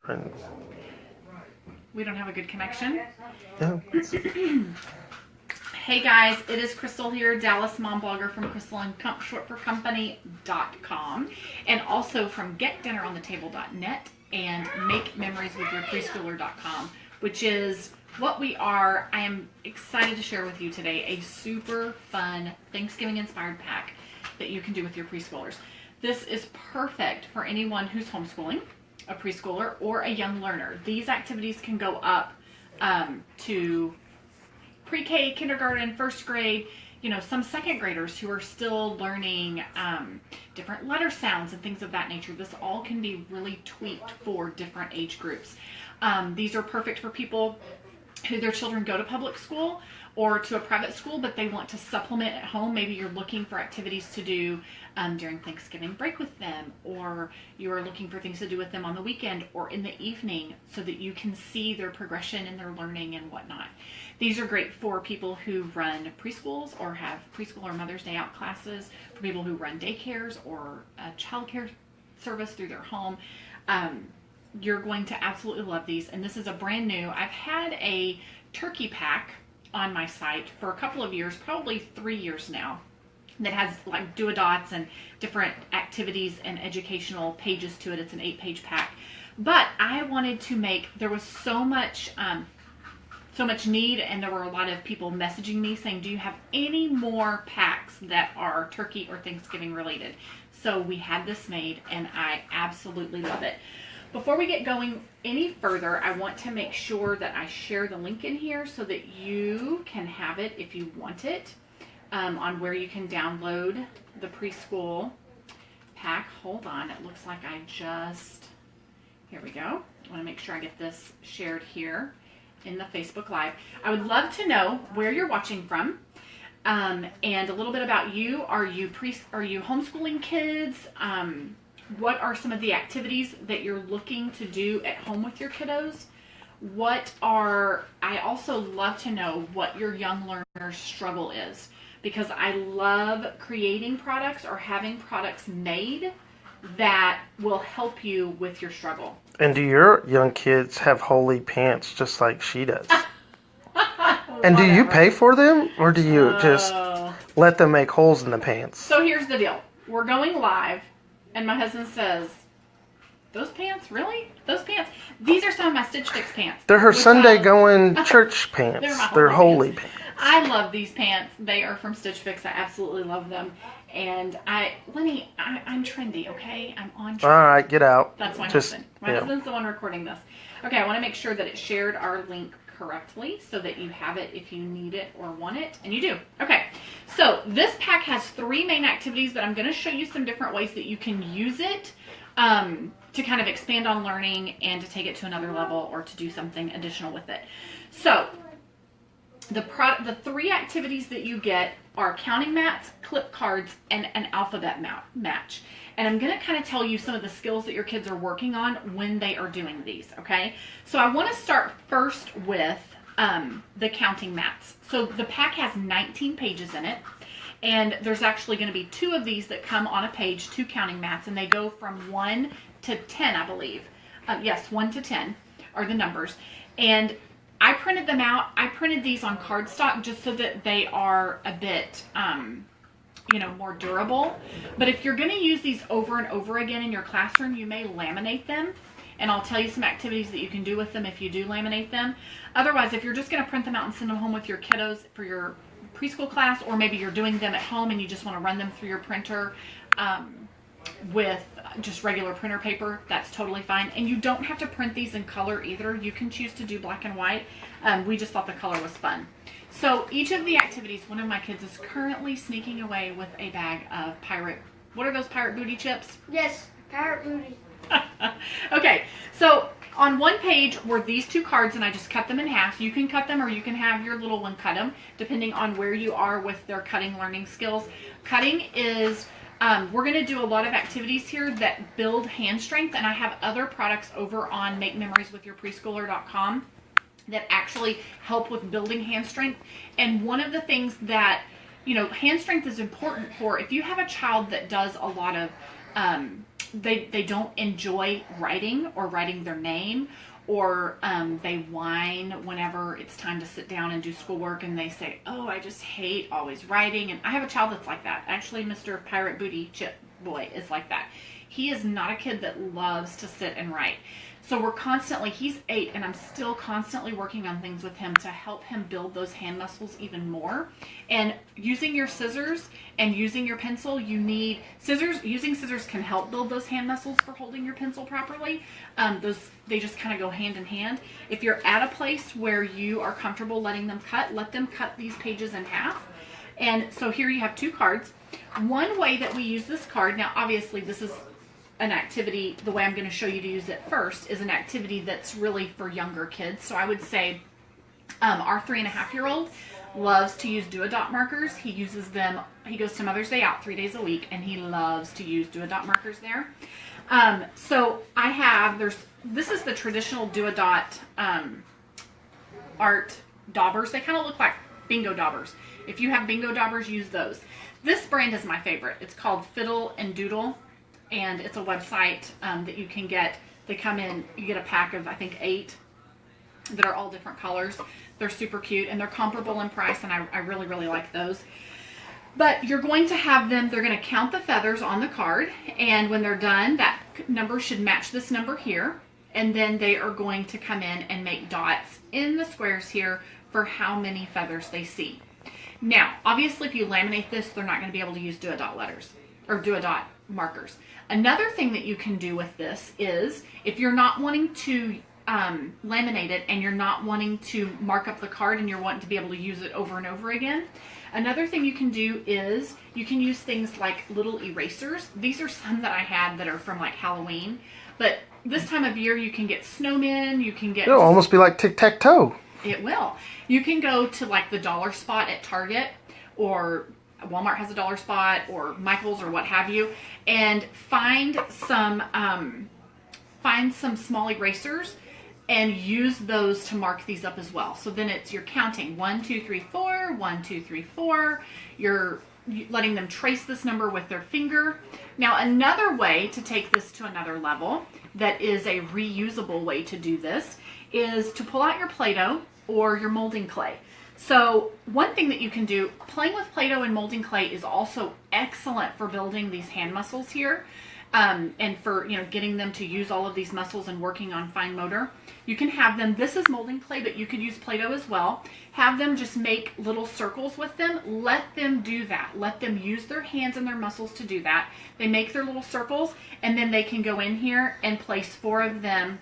And We don't have a good connection. yeah. Hey guys, it is Crystal here, Dallas mom blogger from Crystal and short for company.com, and also from getdinneronthetable.net and makememorieswithyourpreschooler.com, which is what we are. I am excited to share with you today a super fun Thanksgiving inspired pack that you can do with your preschoolers. This is perfect for anyone who's homeschooling, a preschooler, or a young learner. These activities can go up to pre-K, kindergarten, first grade, some second graders who are still learning different letter sounds and things of that nature. This all can be really tweaked for different age groups. These are perfect for people who their children go to public school or to a private school, but they want to supplement at home. Maybe you're looking for activities to do during Thanksgiving break with them, or you're looking for things to do with them on the weekend or in the evening so that you can see their progression in their learning and whatnot. These are great for people who run preschools or have preschool or Mother's Day out classes, for people who run daycares or a child care service through their home. You're going to absolutely love these. And this is a brand new, I've had a turkey pack on my site for a couple of years, probably 3 years now, that has like do-a-dots and different activities and educational pages to it. It's an 8-page pack. But I wanted to make, there was so much need, and there were a lot of people messaging me saying, do you have any more packs that are turkey or Thanksgiving related? So we had this made, and I absolutely love it. Before we get going any further, I want to make sure that I share the link in here so that you can have it if you want it, on where you can download the preschool pack. Hold on, it looks like here we go. I want to make sure I get this shared here in the Facebook Live. I would love to know where you're watching from, and a little bit about you. Are you homeschooling kids? What are some of the activities that you're looking to do at home with your kiddos? I also love to know what your young learner's struggle is, because I love creating products or having products made that will help you with your struggle. And do your young kids have holy pants just like she does? And do you pay for them, or do you just let them make holes in the pants? So here's the deal. We're going live, and my husband says, those pants? Really? Those pants? These are some of my Stitch Fix pants. They're her Sunday-going church pants. They're holy pants. I love these pants. They are from Stitch Fix. I absolutely love them. And Lenny, I'm trendy, okay? I'm on trend. All right, get out. That's my husband. My husband's the one recording this. Okay, I want to make sure that it shared our link correctly so that you have it if you need it or want it, and you do. Okay, so this pack has 3 main activities, but I'm going to show you some different ways that you can use it to kind of expand on learning and to take it to another level or to do something additional with it. So the 3 activities that you get are counting mats, clip cards, and an alphabet match. And I'm going to kind of tell you some of the skills that your kids are working on when they are doing these, okay? So I want to start first with the counting mats. So the pack has 19 pages in it, and there's actually going to be 2 of these that come on a page, 2 counting mats, and they go from 1 to 10, I believe. Yes, 1 to 10 are the numbers. And I printed them out. I printed these on cardstock just so that they are a bit, more durable. But if you're going to use these over and over again in your classroom, you may laminate them. And I'll tell you some activities that you can do with them if you do laminate them. Otherwise, if you're just going to print them out and send them home with your kiddos for your preschool class, or maybe you're doing them at home and you just want to run them through your printer with just regular printer paper, that's totally fine. And you don't have to print these in color either. You can choose to do black and white. We just thought the color was fun. So each of the activities, one of my kids is currently sneaking away with a bag of what are those pirate booty chips? Yes, pirate booty. Okay, so on one page were these 2 cards, and I just cut them in half. You can cut them, or you can have your little one cut them, depending on where you are with their cutting learning skills. Cutting is, we're going to do a lot of activities here that build hand strength, and I have other products over on makememorieswithyourpreschooler.com that actually help with building hand strength. And one of the things that, hand strength is important for if you have a child that does a lot of they don't enjoy writing or writing their name, or they whine whenever it's time to sit down and do schoolwork, and they say, oh, I just hate always writing. And I have a child that's like that. Actually, Mr. Pirate Booty Chip Boy is like that. He is not a kid that loves to sit and write. So we're constantly, he's 8, and I'm still constantly working on things with him to help him build those hand muscles even more. And using your scissors and using your pencil, you need scissors. Using scissors can help build those hand muscles for holding your pencil properly. They just kind of go hand in hand. If you're at a place where you are comfortable letting them cut, let them cut these pages in half. And so here you have 2 cards. One way that we use this card, now obviously this is an activity, the way I'm going to show you to use it first is an activity that's really for younger kids. So I would say our 3.5-year-old loves to use do-a-dot markers. He uses them, he goes to Mother's Day out 3 days a week, and he loves to use do-a-dot markers there. So I have, this is the traditional do-a-dot art daubers. They kind of look like bingo daubers. If you have bingo daubers, use those. This brand is my favorite. It's called Fiddle and Doodle. And it's a website that you can get. They come in, you get a pack of, I think, 8 that are all different colors. They're super cute, and they're comparable in price, and I really, really like those. But you're going to have them, they're going to count the feathers on the card, and when they're done, that number should match this number here. And then they are going to come in and make dots in the squares here for how many feathers they see. Now, obviously, if you laminate this, they're not going to be able to use do-a-dot letters or do-a-dot markers. Another thing that you can do with this is, if you're not wanting to laminate it and you're not wanting to mark up the card and you're wanting to be able to use it over and over again, another thing you can do is you can use things like little erasers. These are some that I had that are from like Halloween, but this time of year you can get snowmen, you can get... It'll almost be like tic-tac-toe. It will. You can go to like the dollar spot at Target, or Walmart has a dollar spot, or Michael's, or what have you, and find some small erasers and use those to mark these up as well. So then you're counting 1, 2, 3, 4, 1, 2, 3, 4. You're letting them trace this number with their finger. Now, another way to take this to another level that is a reusable way to do this is to pull out your Play-Doh or your molding clay. So one thing that you can do, playing with Play-Doh and molding clay is also excellent for building these hand muscles here, and for, you know, getting them to use all of these muscles and working on fine motor. You can have them, this is molding clay, but you could use Play-Doh as well. Have them just make little circles with them. Let them do that. Let them use their hands and their muscles to do that. They make their little circles, and then they can go in here and place 4 of them,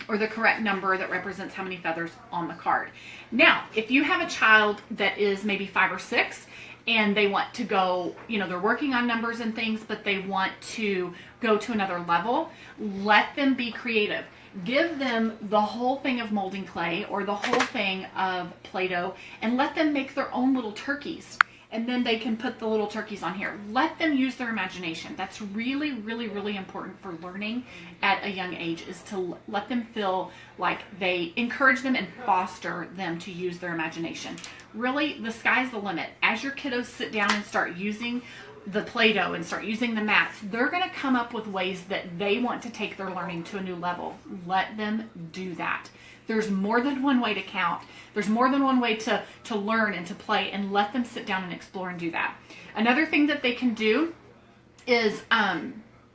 or the correct number that represents how many feathers on the card. Now, if you have a child that is maybe 5 or 6 and they want to go, you know, they're working on numbers and things, but they want to go to another level, let them be creative. Give them the whole thing of molding clay or the whole thing of Play-Doh and let them make their own little turkeys. And then they can put the little turkeys on here. Let them use their imagination. That's really, really, really important for learning at a young age, is to let them feel like they encourage them and foster them to use their imagination. Really, the sky's the limit. As your kiddos sit down and start using the Play-Doh and start using the mats, they're going to come up with ways that they want to take their learning to a new level. Let them do that. There's more than one way to count. There's more than one way to learn and to play, and let them sit down and explore and do that. Another thing that they can do is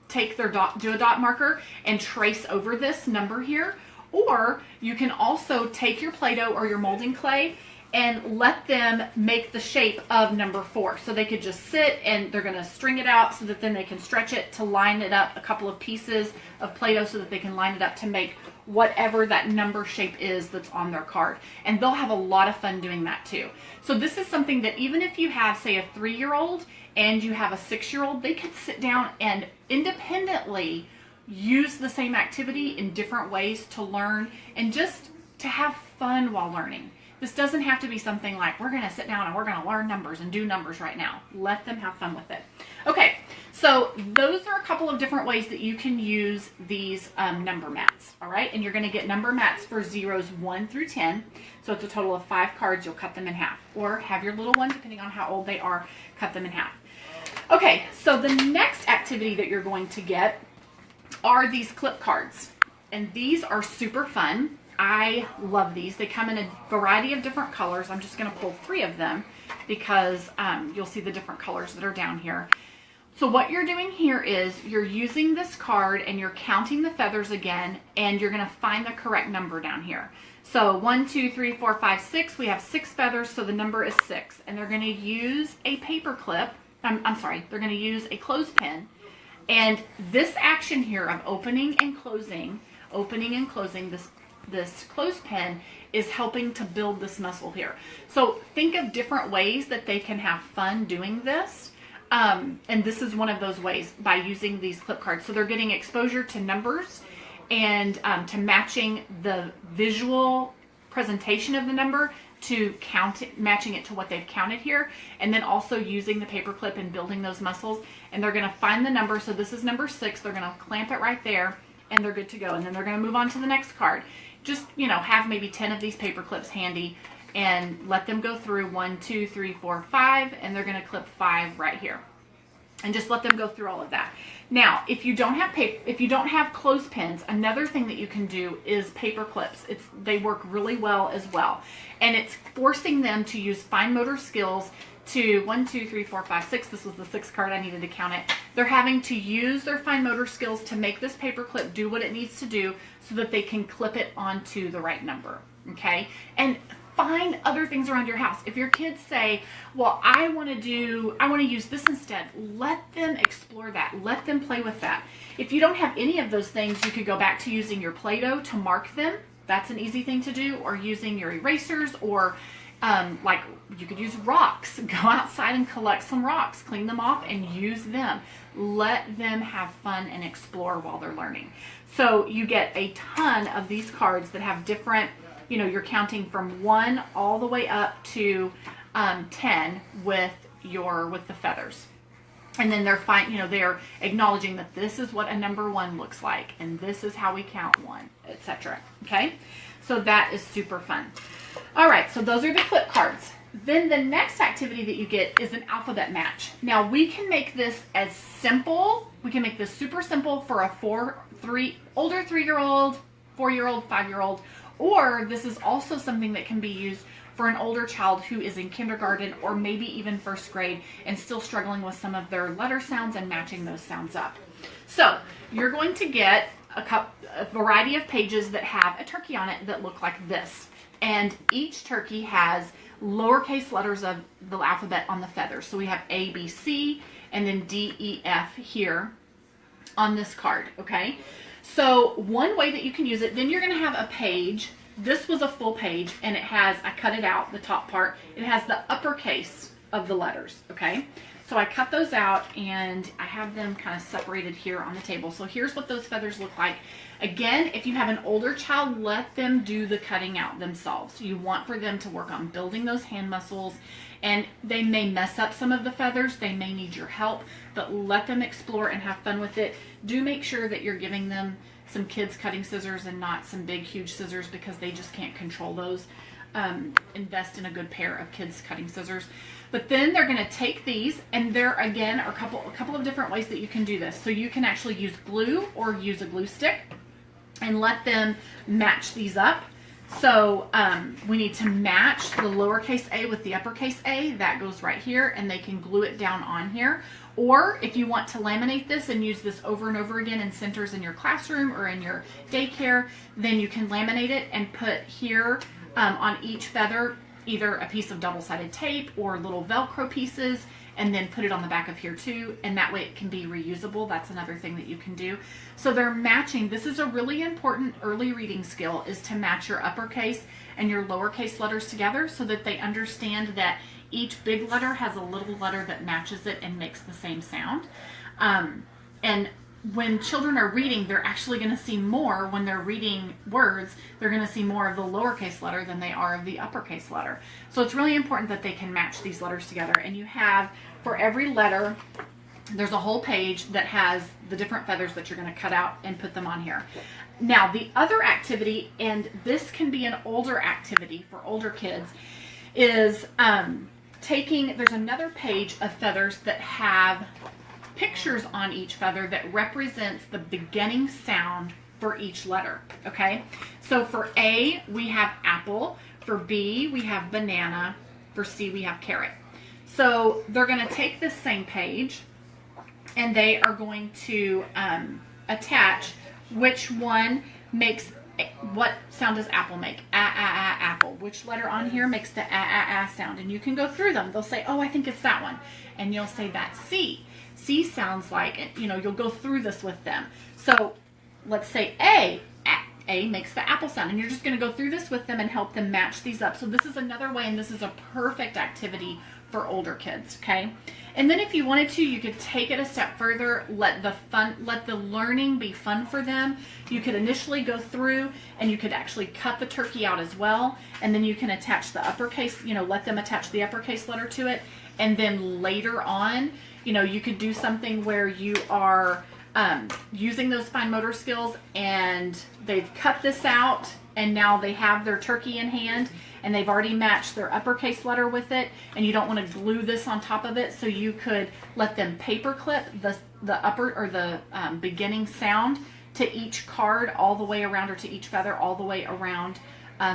take their do-a-dot marker and trace over this number here. Or you can also take your Play-Doh or your molding clay and let them make the shape of number 4. So they could just sit and they're going to string it out so that then they can stretch it to line it up, a couple of pieces of Play-Doh so that they can line it up to make whatever that number shape is that's on their card. And they'll have a lot of fun doing that too. So this is something that even if you have, say, a 3-year-old and you have a 6-year-old, they could sit down and independently use the same activity in different ways to learn and just to have fun while learning. This doesn't have to be something like, we're going to sit down and we're going to learn numbers and do numbers right now. Let them have fun with it. Okay, so those are a couple of different ways that you can use these number mats, all right? And you're going to get number mats for zeros 1 through 10. So it's a total of 5 cards. You'll cut them in half. Or have your little one, depending on how old they are, cut them in half. Okay, so the next activity that you're going to get are these clip cards. And these are super fun. I love these. They come in a variety of different colors. I'm just going to pull 3 of them because you'll see the different colors that are down here. So what you're doing here is you're using this card and you're counting the feathers again, and you're going to find the correct number down here. So 1, 2, 3, 4, 5, 6. We have 6 feathers, so the number is 6. And they're going to use a paper clip. I'm sorry, they're going to use a clothespin. And this action here of opening and closing this clothespin is helping to build this muscle here. So think of different ways that they can have fun doing this. And this is one of those ways by using these clip cards. So they're getting exposure to numbers and to matching the visual presentation of the number to count it, matching it to what they've counted here, and then also using the paper clip and building those muscles. And they're going to find the number. So this is number 6. They're going to clamp it right there, and they're good to go. And then they're going to move on to the next card. Just, you know, have maybe 10 of these paper clips handy and let them go through 1, 2, 3, 4, 5, and they're going to clip 5 right here. And just let them go through all of that. Now, if you don't have clothespins, another thing that you can do is paper clips. They work really well as well. And it's forcing them to use fine motor skills to 1, 2, 3, 4, 5, 6. This was the 6th card. I needed to count it. They're having to use their fine motor skills to make this paper clip do what it needs to do so that they can clip it onto the right number. Okay? And find other things around your house. If your kids say, well, I want to use this instead, let them explore that. Let them play with that. If you don't have any of those things, you could go back to using your Play-Doh to mark them. That's an easy thing to do. Or using your erasers, or like you could use rocks. Go outside and collect some rocks, clean them off, and use them. Let them have fun and explore while they're learning. So you get a ton of these cards that have different, you know, you're counting from 1 all the way up to 10 with the feathers. And then they're acknowledging that this is what a number 1 looks like, and this is how we count 1, etc. Okay? So that is super fun. All right, so those are the clip cards. Then the next activity that you get is an alphabet match. Now we can make this as simple. We can make this super simple for a older 3-year-old, 4-year-old, 5-year-old, or this is also something that can be used for an older child who is in kindergarten or maybe even 1st grade and still struggling with some of their letter sounds and matching those sounds up. So you're going to get a variety of pages that have a turkey on it that look like this. And each turkey has lowercase letters of the alphabet on the feathers. So we have A, B, C, and then D, E, F here on this card, okay? So one way that you can use it, then you're going to have a page. This was a full page, and it has, I cut it out, the top part. It has the uppercase of the letters, okay? So I cut those out, and I have them kind of separated here on the table. So here's what those feathers look like. Again, if you have an older child, let them do the cutting out themselves. You want for them to work on building those hand muscles, and they may mess up some of the feathers. They may need your help, but let them explore and have fun with it. Do make sure that you're giving them some kids cutting scissors and not some big, huge scissors, because they just can't control those. Invest in a good pair of kids cutting scissors. But then they're going to take these, and there again are a couple of different ways that you can do this. So you can actually use glue or use a glue stick and let them match these up. So we need to match the lowercase a with the uppercase A. That goes right here, and they can glue it down on here. Or if you want to laminate this and use this over and over again in centers in your classroom or in your daycare, then you can laminate it and put here on each feather either a piece of double-sided tape or little Velcro pieces, and then put it on the back of here too, and that way it can be reusable. That's another thing that you can do. So they're matching. This is a really important early reading skill, is to match your uppercase and your lowercase letters together so that they understand that each big letter has a little letter that matches it and makes the same sound. And when children are reading, they're actually going to see more. When they're reading words, they're going to see more of the lowercase letter than they are of the uppercase letter. So it's really important that they can match these letters together. And you have, for every letter, there's a whole page that has the different feathers that you're going to cut out and put them on here. Now, the other activity, and this can be an older activity for older kids, is there's another page of feathers that have pictures on each feather that represents the beginning sound for each letter, okay? So for A, we have apple. For B, we have banana. For C, we have carrot. So they're going to take this same page and they are going to attach which one makes, what sound does apple make? Apple. Which letter on here makes the sound? And you can go through them. They'll say, oh, I think it's that one. And you'll say that's C. C sounds like, you know, you'll go through this with them. So let's say A. A makes the apple sound, and you're just going to go through this with them and help them match these up. So this is another way, and this is a perfect activity for older kids, okay? And then if you wanted to, you could take it a step further, let the learning be fun for them. You could initially go through and you could actually cut the turkey out as well, and then you can attach the uppercase, you know, let them attach the uppercase letter to it. And then later on, you know, you could do something where you are using those fine motor skills and they've cut this out and now they have their turkey in hand and they've already matched their uppercase letter with it, and you don't want to glue this on top of it, so you could let them paper clip the upper or the beginning sound to each card all the way around, or to each feather all the way around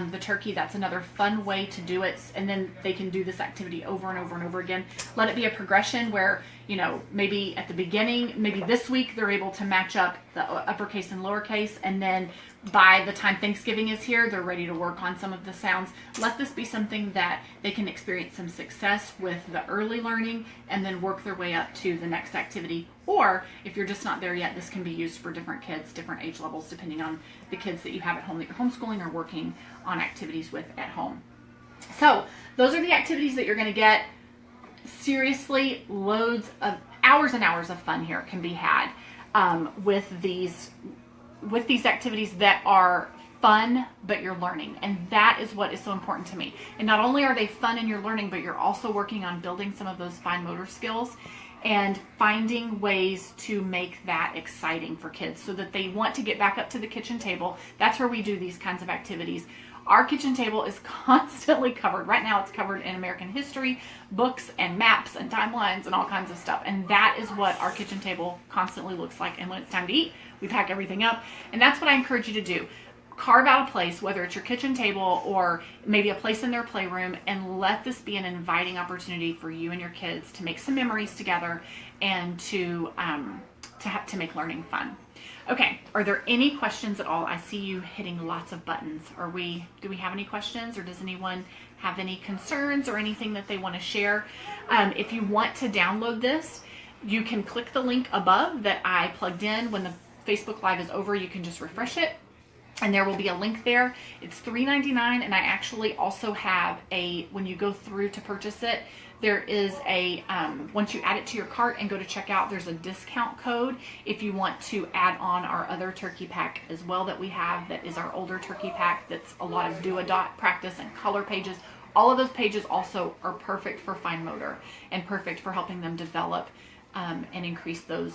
the turkey. That's another fun way to do it. And then they can do this activity over and over and over again. Let it be a progression where, you know, maybe at the beginning, maybe this week they're able to match up the uppercase and lowercase, and then by the time Thanksgiving is here, they're ready to work on some of the sounds. Let this be something that they can experience some success with the early learning and then work their way up to the next activity. Or if you're just not there yet, this can be used for different kids, different age levels, depending on the kids that you have at home that you're homeschooling or working on activities with at home. So those are the activities that you're going to get. Seriously, loads of hours and hours of fun here can be had with these activities that are fun, but you're learning. And that is what is so important to me. And not only are they fun and you're learning, but you're also working on building some of those fine motor skills and finding ways to make that exciting for kids so that they want to get back up to the kitchen table. That's where we do these kinds of activities. Our kitchen table is constantly covered. Right now it's covered in American history, books and maps and timelines and all kinds of stuff. And that is what our kitchen table constantly looks like. And when it's time to eat, we pack everything up. And that's what I encourage you to do. Carve out a place, whether it's your kitchen table or maybe a place in their playroom, and let this be an inviting opportunity for you and your kids to make some memories together and to make learning fun. Okay, are there any questions at all? I see you hitting lots of buttons. Do we have any questions, or does anyone have any concerns or anything that they want to share? If you want to download this, you can click the link above that I plugged in. When the Facebook Live is over, you can just refresh it, and there will be a link there. It's $3.99, and I actually also have when you go through to purchase it, there is once you add it to your cart and go to checkout, there's a discount code if you want to add on our other turkey pack as well that we have. That is our older turkey pack. That's a lot of do-a-dot practice and color pages. All of those pages also are perfect for fine motor and perfect for helping them develop and increase those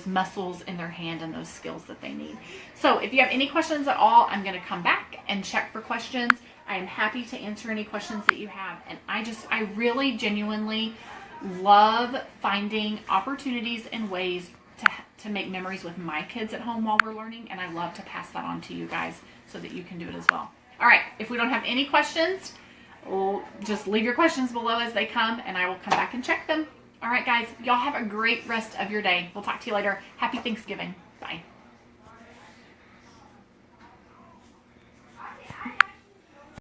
muscles in their hand and those skills that they need. So if you have any questions at all, I'm going to come back and check for questions. I am happy to answer any questions that you have. And I really genuinely love finding opportunities and ways to make memories with my kids at home while we're learning. And I love to pass that on to you guys so that you can do it as well. All right, if we don't have any questions, just leave your questions below as they come and I will come back and check them. All right, guys, y'all have a great rest of your day. We'll talk to you later. Happy Thanksgiving.